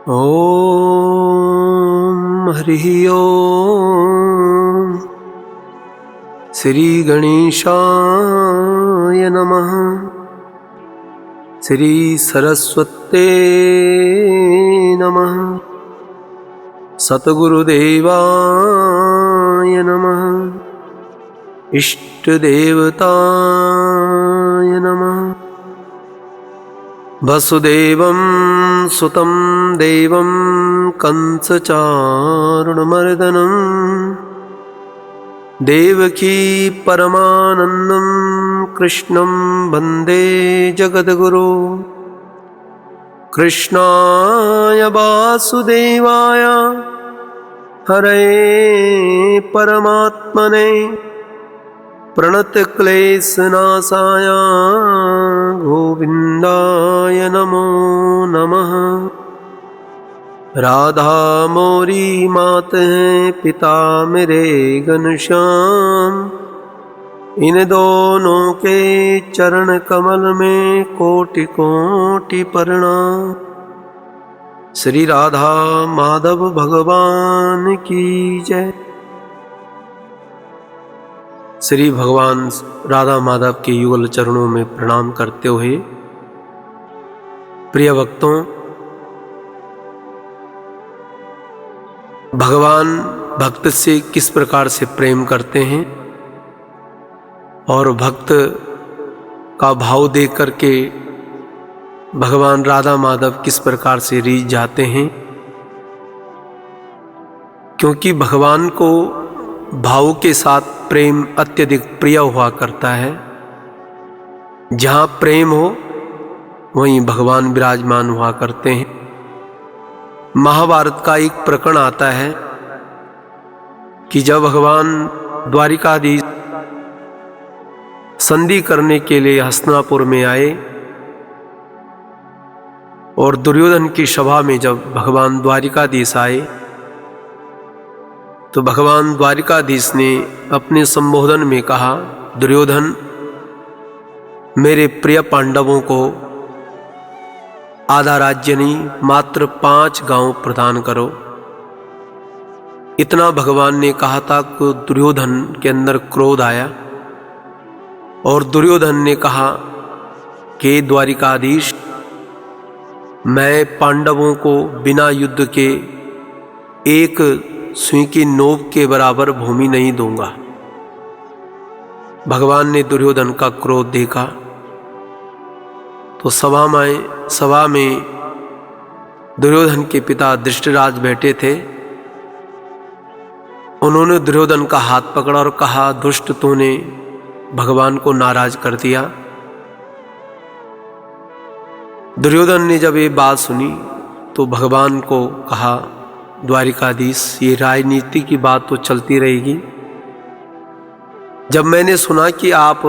ओम हरि ओम। श्री गणेशाय नमः। श्री सरस्वते नमः। सतगुरुदेवाय नमः। इष्टदेवताय नमः। वसुदेवं सुतं देवं कंसचारुणमर्दनं देवकी परमानन्दं कृष्णं वन्दे जगद्गुरो। कृष्णाय वासुदेवाय हरये परमात्मने प्रणतक्लेशनाशाय गोविन्दाय नमो नमः। राधा मोरी मात है, पिता मेरे घनश्याम। इन दोनों के चरण कमल में कोटि कोटि प्रणाम। श्री राधा माधव भगवान की जय। श्री भगवान राधा माधव के युगल चरणों में प्रणाम करते हुए, प्रिय भक्तों, भगवान भक्त से किस प्रकार से प्रेम करते हैं और भक्त का भाव देख करके भगवान राधा माधव किस प्रकार से रीझ जाते हैं, क्योंकि भगवान को भाव के साथ प्रेम अत्यधिक प्रिय हुआ करता है। जहाँ प्रेम हो वहीं भगवान विराजमान हुआ करते हैं। महाभारत का एक प्रकरण आता है कि जब भगवान द्वारिकाधीश संधि करने के लिए हस्तिनापुर में आए और दुर्योधन की सभा में जब भगवान द्वारिकाधीश आए तो भगवान द्वारिकाधीश ने अपने संबोधन में कहा, दुर्योधन, मेरे प्रिय पांडवों को आधा राज्य नहीं, मात्र 5 गांव प्रदान करो। इतना भगवान ने कहा था कि दुर्योधन के अंदर क्रोध आया और दुर्योधन ने कहा कि द्वारिकाधीश, मैं पांडवों को बिना युद्ध के एक सुई की नोक के बराबर भूमि नहीं दूंगा। भगवान ने दुर्योधन का क्रोध देखा तो सभा में दुर्योधन के पिता धृतराष्ट्र बैठे थे। उन्होंने दुर्योधन का हाथ पकड़ा और कहा, दुष्ट, तूने भगवान को नाराज कर दिया। दुर्योधन ने जब ये बात सुनी तो भगवान को कहा, द्वारिकाधीश, ये राजनीति की बात तो चलती रहेगी। जब मैंने सुना कि आप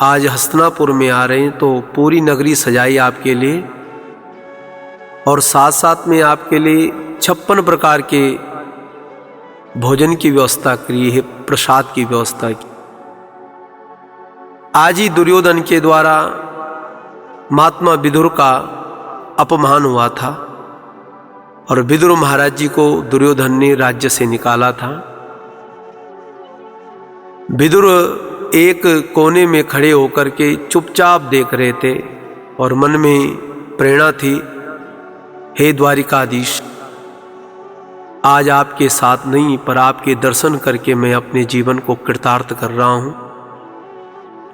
आज हस्तिनापुर में आ रहे हैं तो पूरी नगरी सजाई आपके लिए और साथ साथ में आपके लिए 56 प्रकार के भोजन की व्यवस्था की है, प्रसाद की व्यवस्था की। आज ही दुर्योधन के द्वारा महात्मा विदुर का अपमान हुआ था और विदुर महाराज जी को दुर्योधन ने राज्य से निकाला था। विदुर एक कोने में खड़े होकर के चुपचाप देख रहे थे और मन में प्रेरणा थी, हे द्वारिकाधीश, आज आपके साथ नहीं पर आपके दर्शन करके मैं अपने जीवन को कृतार्थ कर रहा हूं।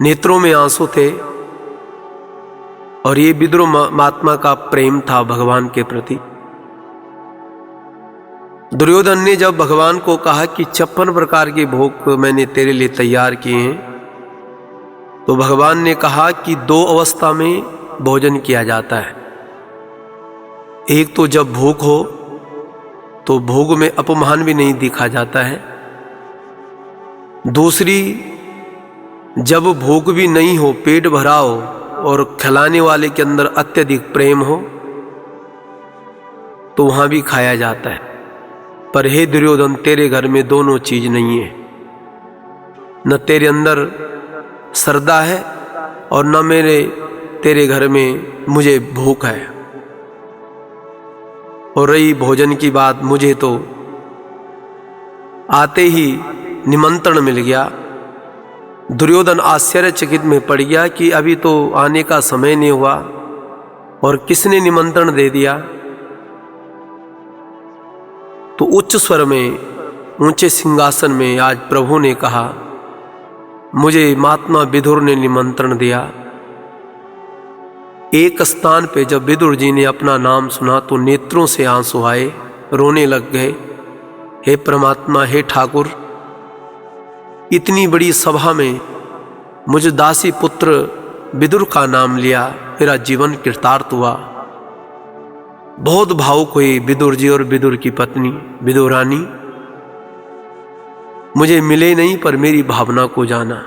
नेत्रों में आंसू थे और ये विदुर महात्मा का प्रेम था भगवान के प्रति। दुर्योधन ने जब भगवान को कहा कि 56 प्रकार के भोग मैंने तेरे लिए तैयार किए हैं, तो भगवान ने कहा कि 2 अवस्था में भोजन किया जाता है। एक तो जब भूख हो तो भोग में अपमान भी नहीं दिखा जाता है। दूसरी, जब भूख भी नहीं हो, पेट भरा हो और खिलाने वाले के अंदर अत्यधिक प्रेम हो तो वहां भी खाया जाता है। पर हे दुर्योधन, तेरे घर में दोनों चीज नहीं है। न तेरे अंदर श्रद्धा है और न तेरे घर में मुझे भूख है। और रही भोजन की बात, मुझे तो आते ही निमंत्रण मिल गया। दुर्योधन आश्चर्यचकित में पड़ गया कि अभी तो आने का समय नहीं हुआ और किसने निमंत्रण दे दिया। तो उच्च स्वर में, ऊंचे सिंहासन में आज प्रभु ने कहा, मुझे महात्मा विदुर ने निमंत्रण दिया। एक स्थान पे जब विदुर जी ने अपना नाम सुना तो नेत्रों से आंसू आए, रोने लग गए। हे परमात्मा, हे ठाकुर, इतनी बड़ी सभा में मुझ दासी पुत्र विदुर का नाम लिया, मेरा जीवन कृतार्थ हुआ। बहुत भावुक हुई विदुर जी और विदुर की पत्नी विदुरानी। मुझे मिले नहीं पर मेरी भावना को जाना।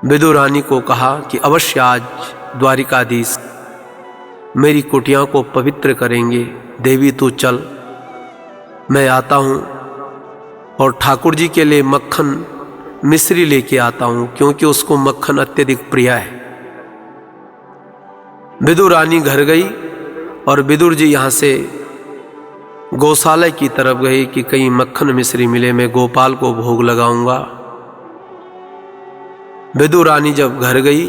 विदुरानी को कहा कि अवश्य आज द्वारिकाधीश मेरी कुटिया को पवित्र करेंगे। देवी तू चल, मैं आता हूं और ठाकुर जी के लिए मक्खन मिश्री लेके आता हूं, क्योंकि उसको मक्खन अत्यधिक प्रिय है। विदुरानी घर गई और विदुर जी यहां से गौशाला की तरफ गए कि कहीं मक्खन मिश्री मिले, मैं गोपाल को भोग लगाऊंगा। विदुरानी जब घर गई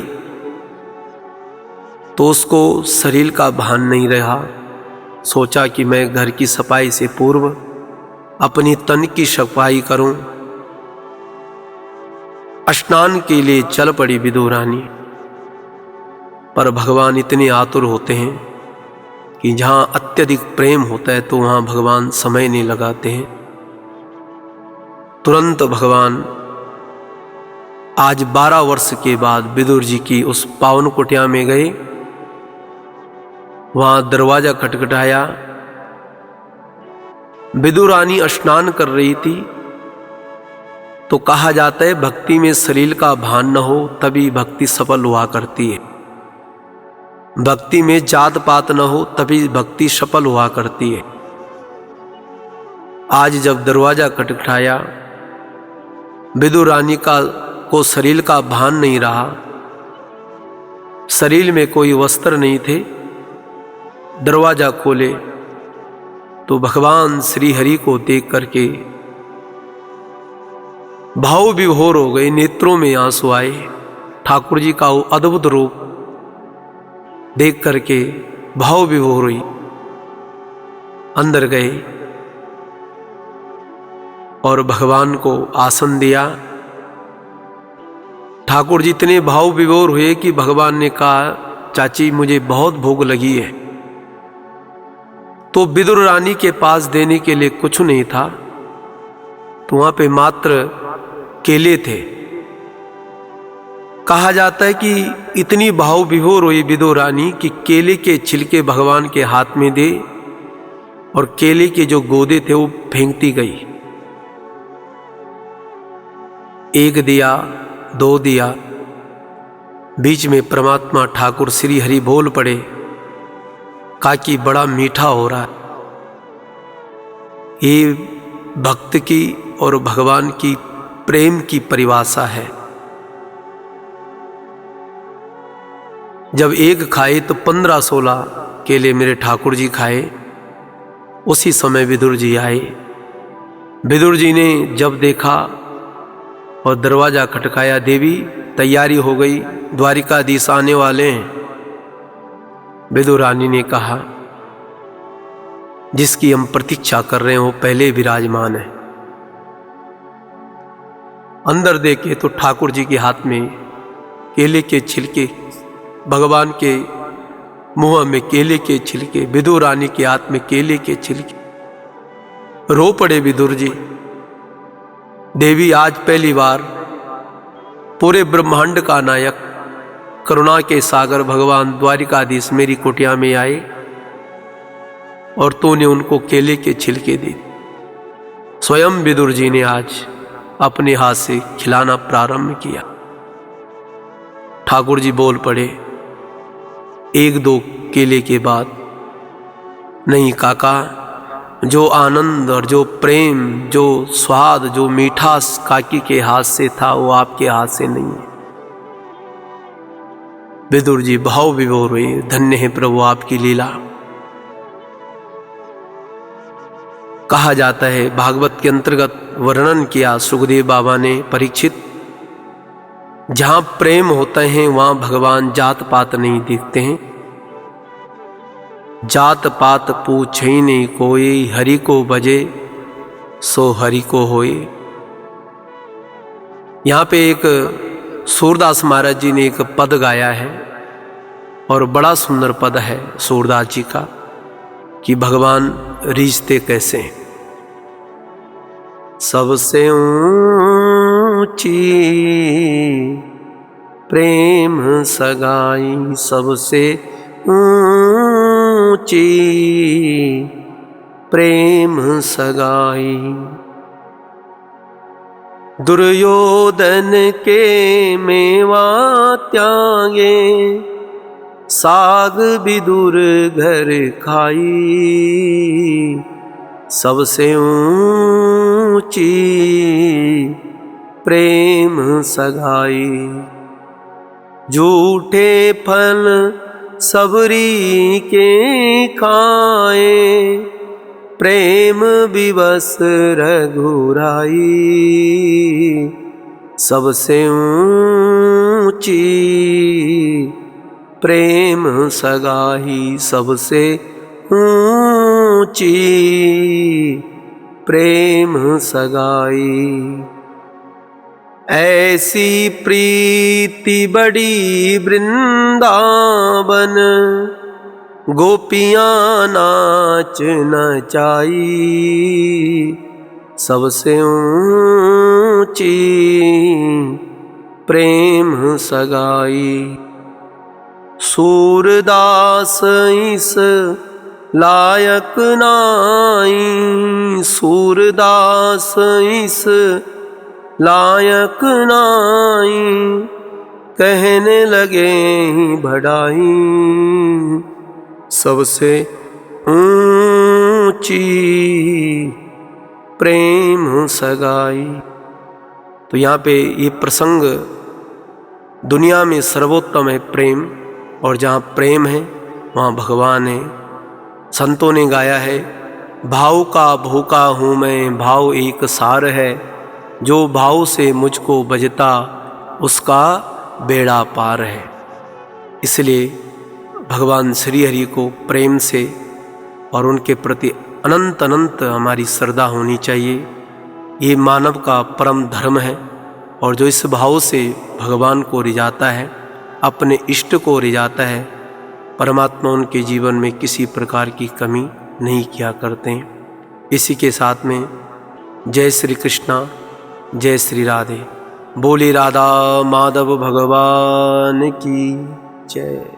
तो उसको शरीर का भान नहीं रहा। सोचा कि मैं घर की सफाई से पूर्व अपनी तन की सफाई करूं। स्नान के लिए चल पड़ी विदुरानी। पर भगवान इतने आतुर होते हैं कि जहां अत्यधिक प्रेम होता है तो वहां भगवान समय नहीं लगाते हैं। तुरंत भगवान आज 12 वर्ष के बाद विदुर जी की उस पावन कुटिया में गए। वहां दरवाजा खटखटाया। विदुरानी स्नान कर रही थी। तो कहा जाता है भक्ति में शरीर का भान न हो तभी भक्ति सफल हुआ करती है। भक्ति में जात पात न हो तभी भक्ति सफल हुआ करती है। आज जब दरवाजा खटखटाया, विदुरानी को शरीर का भान नहीं रहा। शरीर में कोई वस्त्र नहीं थे। दरवाजा खोले तो भगवान श्री हरि को देख करके भाव विभोर हो गए, नेत्रों में आंसू आए। ठाकुर जी का वो अद्भुत रूप देख करके भाव विभोर हुई। अंदर गए और भगवान को आसन दिया। ठाकुर जी इतने भाव विभोर हुए कि भगवान ने कहा, चाची मुझे बहुत भूख लगी है। तो विदुर रानी के पास देने के लिए कुछ नहीं था, तो वहां पे मात्र केले थे। कहा जाता है कि इतनी भाव विभोर हुई विदुर रानी कि केले के छिलके भगवान के हाथ में दे और केले के जो गोदे थे वो फेंकती गई। एक दिया, दो दिया, बीच में परमात्मा ठाकुर श्री हरि बोल पड़े, कहा कि बड़ा मीठा हो रहा है। ये भक्त की और भगवान की प्रेम की परिभाषा है। जब एक खाए तो 15-16 केले मेरे ठाकुर जी खाए। उसी समय विदुर जी आए। विदुर जी ने जब देखा और दरवाजा खटकाया, देवी तैयारी हो गई, द्वारिकाधीश आने वाले हैं। विदुर रानी ने कहा, जिसकी हम प्रतीक्षा कर रहे हैं वो पहले विराजमान है। अंदर देखे तो ठाकुर जी के हाथ में केले के छिलके, भगवान के मुंह में केले के छिलके, विदुर रानी के हाथ में केले के छिलके। रो पड़े विदुर जी। देवी आज पहली बार पूरे ब्रह्मांड का नायक, करुणा के सागर भगवान द्वारिकाधीश मेरी कुटिया में आए और तूने उनको केले के छिलके दिए। स्वयं विदुर जी ने आज अपने हाथ से खिलाना प्रारंभ किया। ठाकुर जी बोल पड़े, एक दो केले के बाद, नहीं काका, जो आनंद और जो प्रेम, जो स्वाद, जो मीठास काकी के हाथ से था वो आपके हाथ से नहीं है। विदुर जी भाव विभोर हुए, धन्य है प्रभु आपकी लीला। कहा जाता है, भागवत के अंतर्गत वर्णन किया सुखदेव बाबा ने, परीक्षित, जहां प्रेम होते हैं वहां भगवान जात पात नहीं देखते हैं। जात पात पूछे नहीं कोई, हरि को बजे सो हरि को होए। यहाँ पे एक सूरदास महाराज जी ने एक पद गाया है और बड़ा सुंदर पद है सूरदास जी का, कि भगवान रीझते कैसे हैं। सबसे ऊंची प्रेम सगाई, सबसे ऊंची प्रेम सगाई, दुर्योधन के मेवा त्यागे, साग विदुर घर खाई, सबसे ऊंची प्रेम सगाई, झूठे फल सबरी के खाए, प्रेम विवश रघुराई, सबसे ऊंची प्रेम सगाई, सबसे ऊंची प्रेम सगाई। ऐसी प्रीति बड़ी वृंदावन, गोपियां नाच नचाई, सबसे ऊंची प्रेम सगाई, सूरदास इस लायक नाई, सूरदास इस लायक नाई, कहने लगे बढ़ाई, सबसे ऊंची प्रेम सगाई। तो यहाँ पे ये प्रसंग, दुनिया में सर्वोत्तम है प्रेम, और जहाँ प्रेम है वहाँ भगवान है। संतों ने गाया है, भाव का भूखा हूँ मैं, भाव एक सार है, जो भाव से मुझको बजता उसका बेड़ा पार है। इसलिए भगवान श्री हरि को प्रेम से और उनके प्रति अनंत अनंत हमारी श्रद्धा होनी चाहिए। ये मानव का परम धर्म है, और जो इस भाव से भगवान को रिझाता है, अपने इष्ट को रिझाता है, परमात्मा उनके जीवन में किसी प्रकार की कमी नहीं किया करते हैं। इसी के साथ में जय श्री कृष्णा, जय श्री राधे। बोली राधा माधव भगवान की जय।